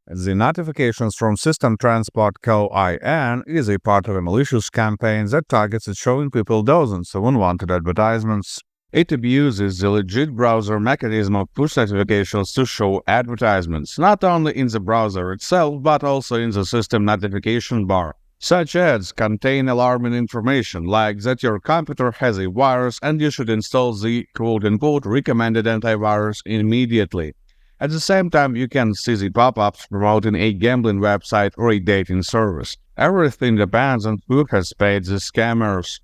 The notifications from System Transport Co. IN is a part of a malicious campaign that targets at showing people dozens of unwanted advertisements. It abuses the legit browser mechanism of push notifications to show advertisements, not only in the browser itself but also in the system notification bar. Such ads contain alarming information like that your computer has a virus and you should install the quote-unquote recommended antivirus immediately. At the same time, you can see the pop-ups promoting a gambling website or a dating service. Everything depends on who has paid the scammers.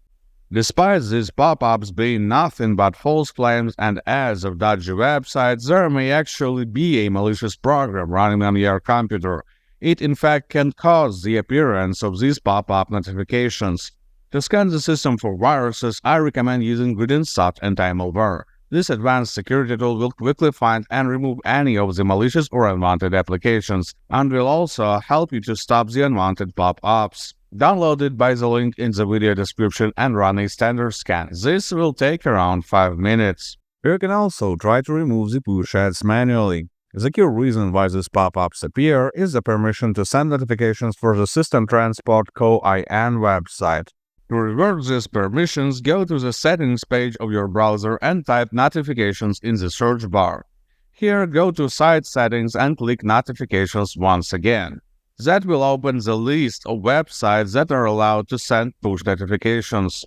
Despite these pop-ups being nothing but false claims and ads of dodgy websites, there may actually be a malicious program running on your computer. It in fact can cause the appearance of these pop-up notifications. To scan the system for viruses, I recommend using GridInSoft Anti-Malware. This advanced security tool will quickly find and remove any of the malicious or unwanted applications, and will also help you to stop the unwanted pop-ups. Download it by the link in the video description and run a standard scan. This will take around 5 minutes. You can also try to remove the push ads manually. The key reason why these pop-ups appear is the permission to send notifications for the System Transport Co. IN website. To revert these permissions, go to the settings page of your browser and type notifications in the search bar. Here, go to Site Settings and click Notifications once again. That will open the list of websites that are allowed to send push notifications.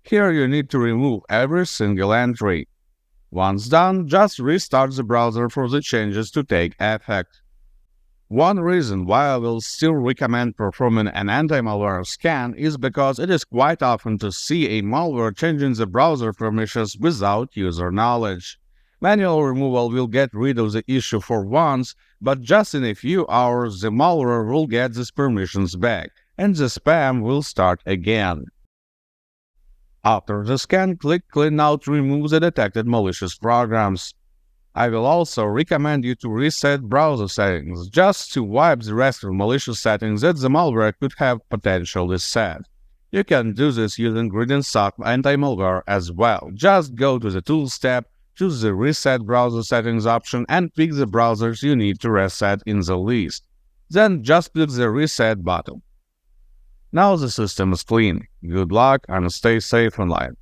Here you need to remove every single entry. Once done, just restart the browser for the changes to take effect. One reason why I will still recommend performing an anti-malware scan is because it is quite often to see a malware changing the browser permissions without user knowledge. Manual removal will get rid of the issue for once, but just in a few hours the malware will get these permissions back, and the spam will start again. After the scan, click Clean Out to remove the detected malicious programs. I will also recommend you to reset browser settings, just to wipe the rest of malicious settings that the malware could have potentially set. You can do this using GridInSoft Anti-Malware as well. Just go to the Tools tab, choose the Reset Browser Settings option and pick the browsers you need to reset in the list. Then just click the Reset button. Now the system is clean. Good luck and stay safe online.